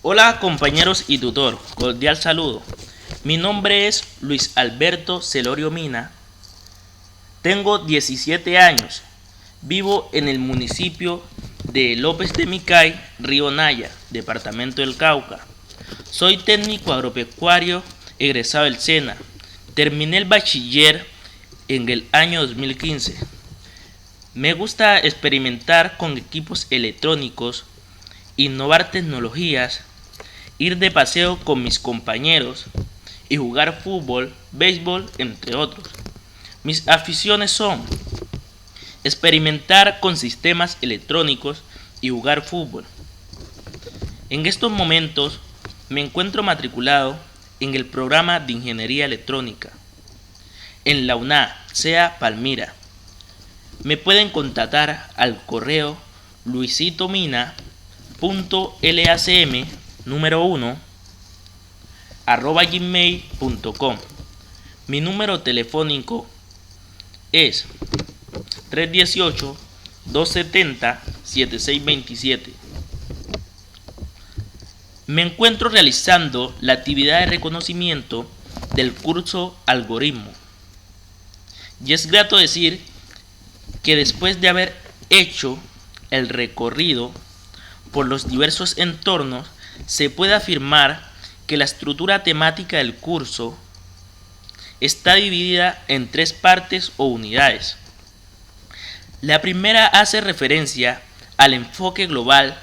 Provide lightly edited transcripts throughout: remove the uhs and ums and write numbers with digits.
Hola compañeros y tutor, cordial saludo. Mi nombre es Luis Alberto Celorio Mina, tengo 17 años, vivo en el municipio de López de Micay, Río Naya, departamento del Cauca. Soy técnico agropecuario egresado del SENA. Terminé el bachiller en el año 2015. Me gusta experimentar con equipos electrónicos, innovar tecnologías, ir de paseo con mis compañeros y jugar fútbol, béisbol, entre otros. Mis aficiones son experimentar con sistemas electrónicos y jugar fútbol. En estos momentos me encuentro matriculado en el programa de Ingeniería Electrónica en la UNA, SEA Palmira. Me pueden contactar al correo luisitomina.lacm número 1 @gmail.com. Mi número telefónico es 318-270-7627. Me encuentro realizando la actividad de reconocimiento del curso Algoritmo. Y es grato decir que después de haber hecho el recorrido por los diversos entornos, se puede afirmar que la estructura temática del curso está dividida en 3 partes o unidades. La primera hace referencia al enfoque global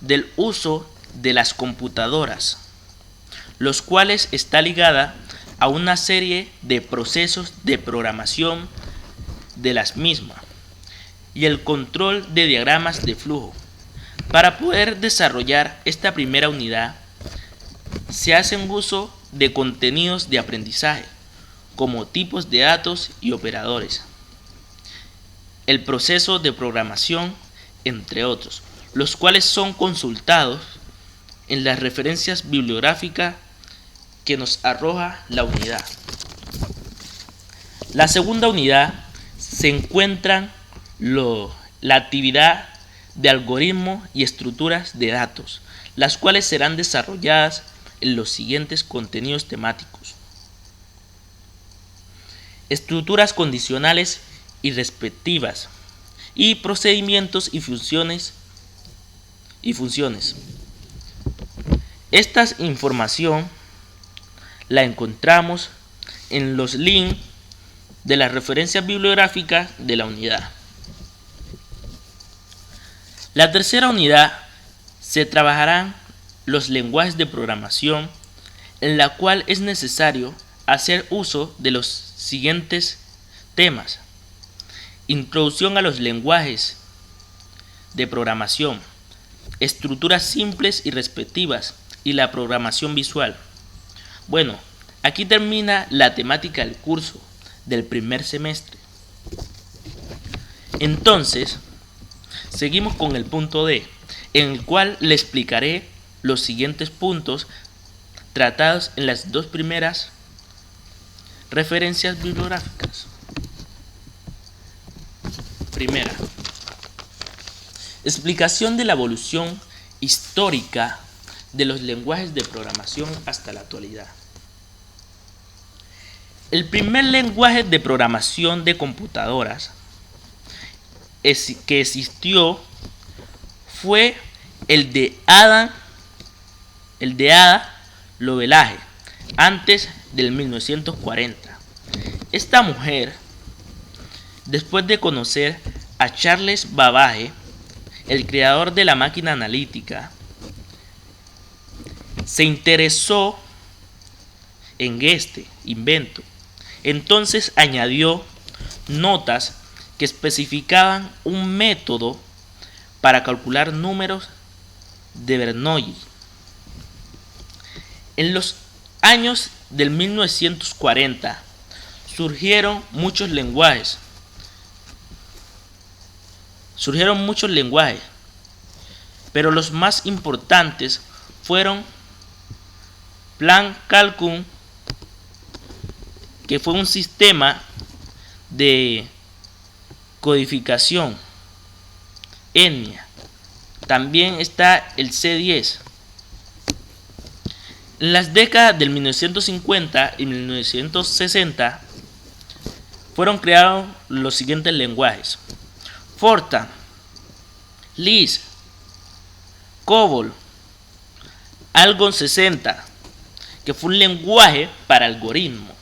del uso de las computadoras, los cuales está ligada a una serie de procesos de programación de las mismas y el control de diagramas de flujo. Para poder desarrollar esta primera unidad, se hacen uso de contenidos de aprendizaje, como tipos de datos y operadores, el proceso de programación, entre otros, los cuales son consultados en las referencias bibliográficas que nos arroja la unidad. La segunda unidad se encuentra la actividad de algoritmos y estructuras de datos, las cuales serán desarrolladas en los siguientes contenidos temáticos: estructuras condicionales y respectivas, y procedimientos y funciones. Esta información la encontramos en los links de las referencias bibliográficas de la unidad. La tercera unidad se trabajarán los lenguajes de programación, en la cual es necesario hacer uso de los siguientes temas: introducción a los lenguajes de programación, estructuras simples y respectivas, y la programación visual. Bueno, aquí termina la temática del curso del primer semestre. Entonces, seguimos con el punto D, en el cual le explicaré los siguientes puntos tratados en las 2 primeras referencias bibliográficas. Primera, explicación de la evolución histórica de los lenguajes de programación hasta la actualidad. El primer lenguaje de programación de computadoras que existió fue el de Ada Lovelace, antes del 1940. Esta mujer, después de conocer a Charles Babbage, el creador de la máquina analítica, se interesó en este invento. Entonces añadió notas que especificaban un método para calcular números de Bernoulli. En los años del 1940 surgieron muchos lenguajes, pero los más importantes fueron Plan Calculum, que fue un sistema de codificación, ENIAC. También está el C10, En las décadas del 1950 y 1960 fueron creados los siguientes lenguajes: Fortran, Lisp, COBOL, Algol 60, que fue un lenguaje para algoritmos.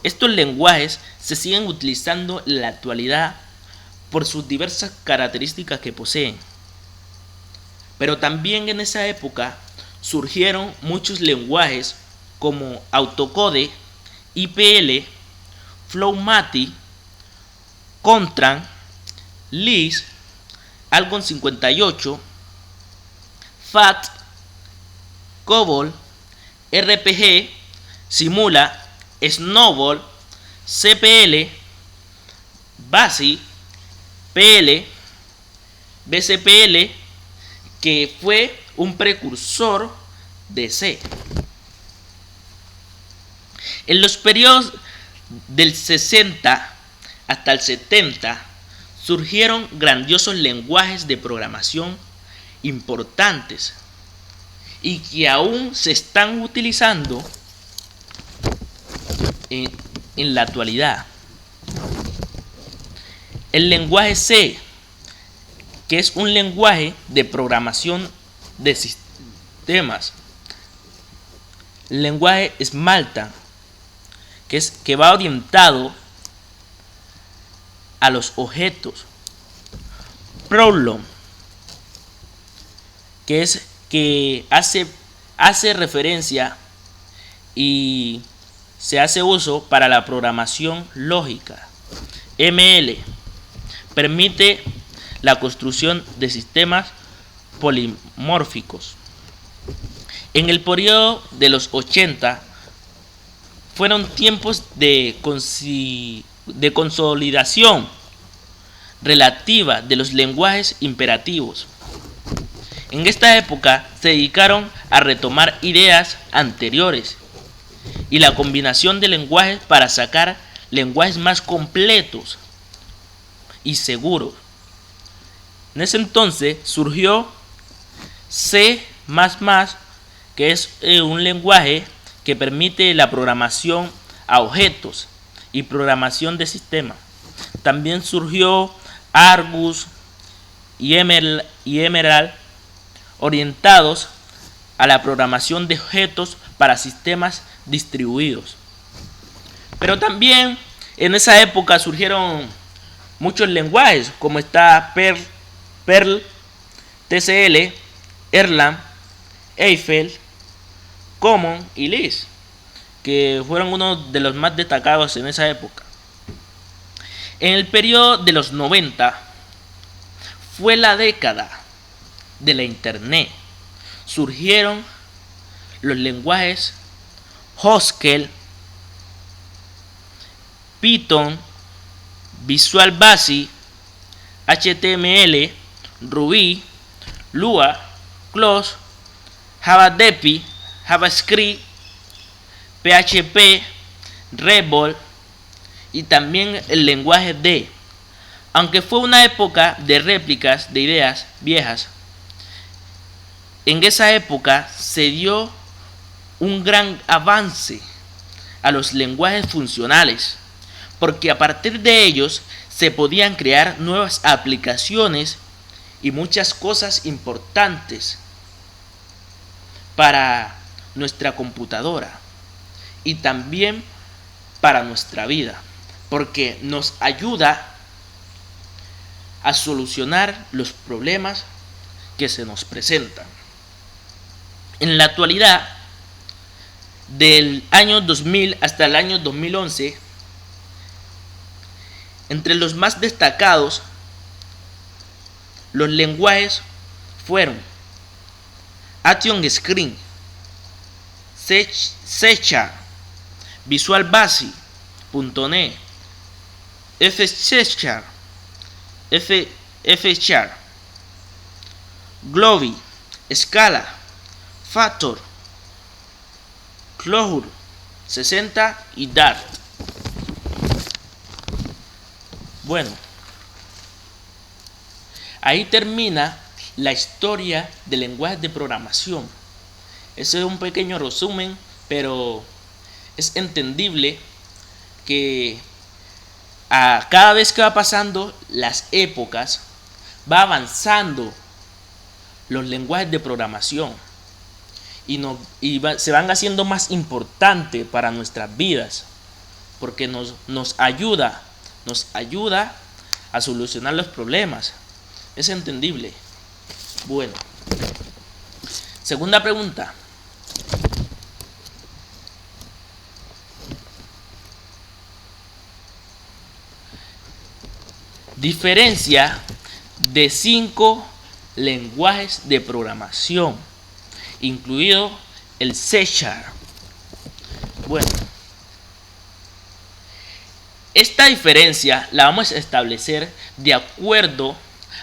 Estos lenguajes se siguen utilizando en la actualidad por sus diversas características que poseen. Pero también en esa época surgieron muchos lenguajes como Autocode, IPL, Flowmatic, Contran, Lisp, Algol 58, FAT, COBOL, RPG, Simula, Snowball, CPL, BASIC, PL, BCPL, que fue un precursor de C. En los periodos del 60 hasta el 70 surgieron grandiosos lenguajes de programación importantes y que aún se están utilizando en la actualidad. El lenguaje C, que es un lenguaje de programación de sistemas. El lenguaje Smartphone, que va orientado a los objetos. Prolong, que hace referencia y se hace uso para la programación lógica. ML permite la construcción de sistemas polimórficos. En el periodo de los 80 fueron tiempos de consolidación relativa de los lenguajes imperativos. En esta época se dedicaron a retomar ideas anteriores y la combinación de lenguajes para sacar lenguajes más completos y seguros. En ese entonces surgió C++, que es un lenguaje que permite la programación a objetos y programación de sistemas. También surgió Argus y Emerald, orientados a la programación de objetos para sistemas distribuidos. Pero también en esa época surgieron muchos lenguajes, como está Perl, TCL, Erlang, Eiffel, Common y Lisp, que fueron uno de los más destacados en esa época. En el periodo de los 90 fue la década de la Internet. Surgieron los lenguajes Haskell, Python, Visual Basic, HTML, Ruby, Lua, Close, JavaDepi, JavaScript, PHP, Rebol y también el lenguaje D. Aunque fue una época de réplicas de ideas viejas, en esa época se dio un gran avance a los lenguajes funcionales, porque a partir de ellos se podían crear nuevas aplicaciones y muchas cosas importantes para nuestra computadora y también para nuestra vida, porque nos ayuda a solucionar los problemas que se nos presentan. En la actualidad, del año 2000 hasta el año 2011, entre los más destacados, los lenguajes fueron ActionScript, C#, Visual Basic, .NET, F#, Globy, Scala, Factor, Clojure 60 y Dart. Bueno, ahí termina la historia de lenguajes de programación. Ese es un pequeño resumen, pero es entendible que a cada vez que va pasando las épocas, va avanzando los lenguajes de programación se van haciendo más importantes para nuestras vidas, porque nos ayuda a solucionar los problemas. Es entendible. Bueno, segunda pregunta. Diferencia de 5 lenguajes de programación, incluido el C#. Bueno, esta diferencia la vamos a establecer de acuerdo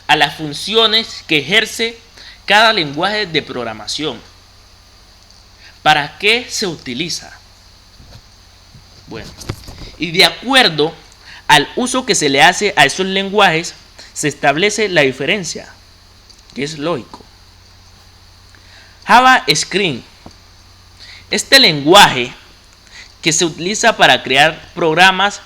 a las funciones que ejerce cada lenguaje de programación. ¿Para qué se utiliza? Bueno, y de acuerdo al uso que se le hace a esos lenguajes, se establece la diferencia, que es lógico. JavaScript, este lenguaje que se utiliza para crear programas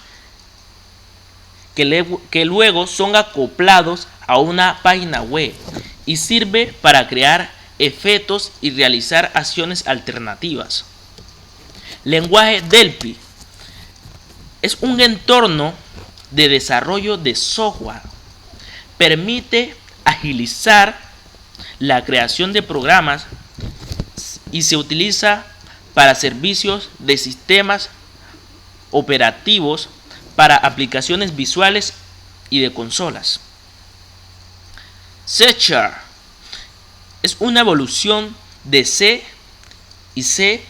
que luego son acoplados a una página web y sirve para crear efectos y realizar acciones alternativas. Lenguaje Delphi es un entorno de desarrollo de software. Permite agilizar la creación de programas y se utiliza para servicios de sistemas operativos, para aplicaciones visuales y de consolas. C# es una evolución de C y C++.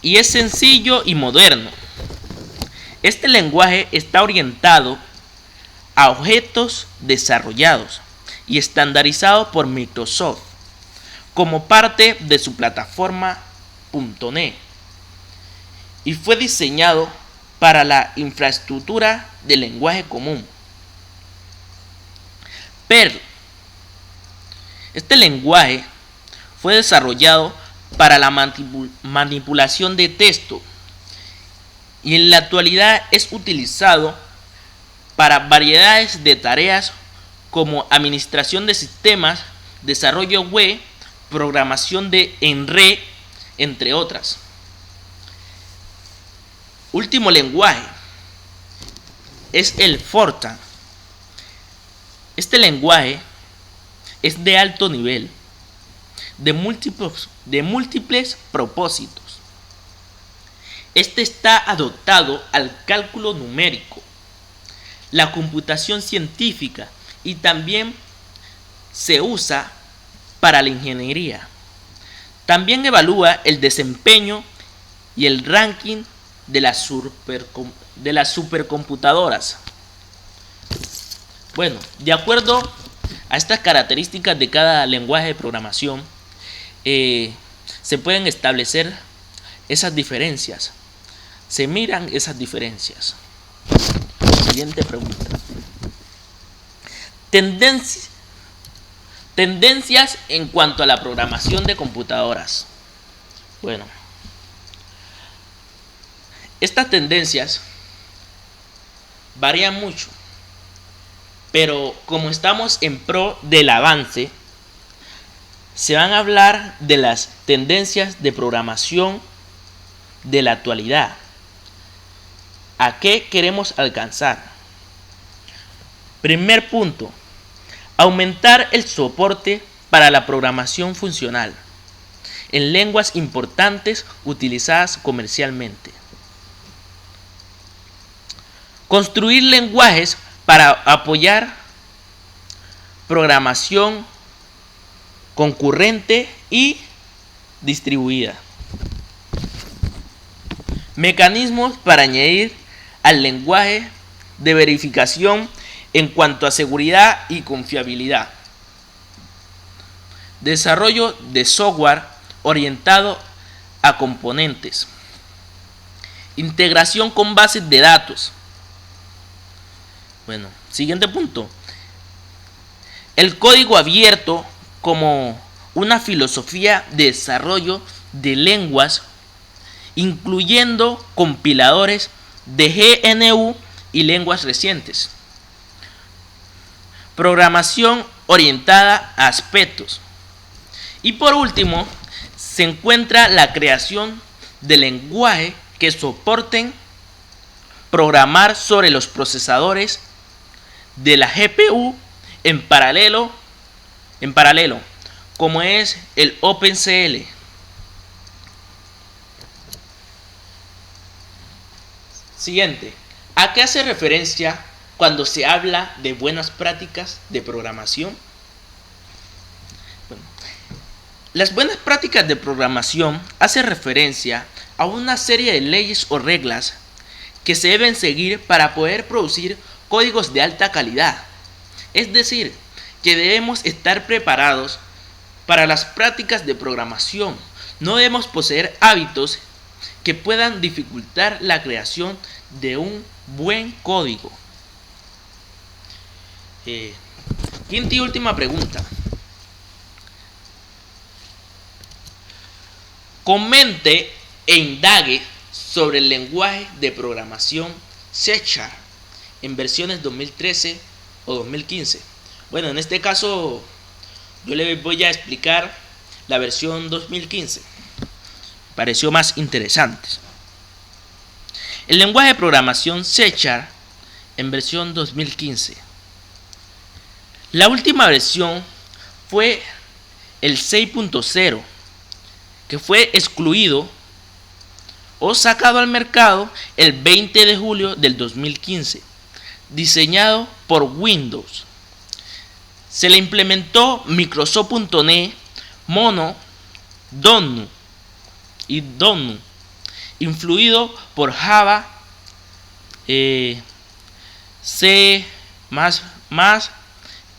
Y es sencillo y moderno. Este lenguaje está orientado a objetos desarrollados y estandarizado por Microsoft como parte de su plataforma .NET y fue diseñado para la infraestructura del lenguaje común. Perl. Este lenguaje fue desarrollado para la manipulación de texto y en la actualidad es utilizado para variedades de tareas como administración de sistemas, desarrollo web, programación en red, entre otras. Último lenguaje es el Fortran. Este lenguaje es de alto nivel, de múltiples propósitos. Este está adaptado al cálculo numérico, la computación científica y también se usa para la ingeniería. También evalúa el desempeño y el ranking de las supercomputadoras. Bueno, de acuerdo a estas características de cada lenguaje de programación, se pueden establecer esas diferencias. Se miran esas diferencias. Siguiente pregunta. Tendencias en cuanto a la programación de computadoras. Bueno, estas tendencias varían mucho, pero como estamos en pro del avance, se van a hablar de las tendencias de programación de la actualidad. ¿A qué queremos alcanzar? Primer punto, aumentar el soporte para la programación funcional en lenguas importantes utilizadas comercialmente. Construir lenguajes para apoyar programación concurrente y distribuida. Mecanismos para añadir al lenguaje de verificación en cuanto a seguridad y confiabilidad. Desarrollo de software orientado a componentes. Integración con bases de datos. Bueno, siguiente punto. el código abierto como una filosofía de desarrollo de lenguas, incluyendo compiladores de GNU y lenguas recientes. Programación orientada a aspectos. Y por último, se encuentra la creación de lenguajes que soporten programar sobre los procesadores de la GPU en paralelo, como es el OpenCL. Siguiente. ¿A qué hace referencia cuando se habla de buenas prácticas de programación? Bueno, las buenas prácticas de programación hacen referencia a una serie de leyes o reglas que se deben seguir para poder producir códigos de alta calidad. Es decir, que debemos estar preparados para las prácticas de programación. No debemos poseer hábitos que puedan dificultar la creación de un buen código. Quinta y última pregunta. Comente e indague sobre el lenguaje de programación C# en versiones 2013 o 2015. Bueno, en este caso yo le voy a explicar la versión 2015. Pareció más interesante. El lenguaje de programación C# en versión 2015. La última versión fue el 6.0, que fue excluido o sacado al mercado el 20 de julio del 2015, diseñado por Windows. Se le implementó Microsoft.NET, Mono, Donut y Donut, influido por Java, C++,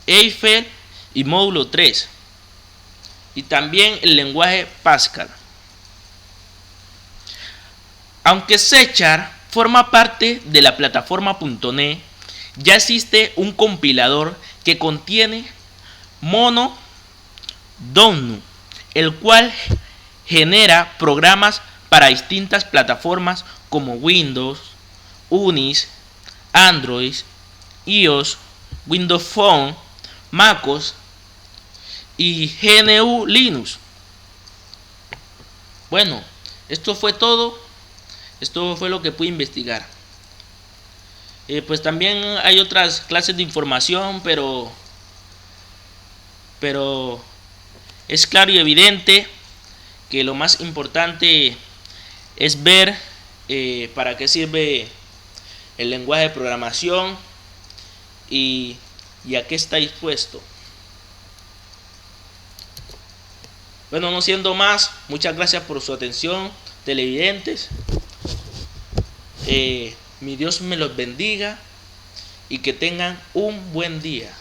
Eiffel y Módulo 3, y también el lenguaje Pascal. Aunque C# forma parte de la plataforma .NET, ya existe un compilador que contiene Mono Donut, el cual genera programas para distintas plataformas como Windows, Unix, Android, iOS, Windows Phone, MacOS y GNU Linux. Bueno, esto fue todo. Esto fue lo que pude investigar. Pues también hay otras clases de información, pero es claro y evidente que lo más importante es ver para qué sirve el lenguaje de programación y a qué está dispuesto. Bueno, no siendo más, muchas gracias por su atención, televidentes. Mi Dios me los bendiga y que tengan un buen día.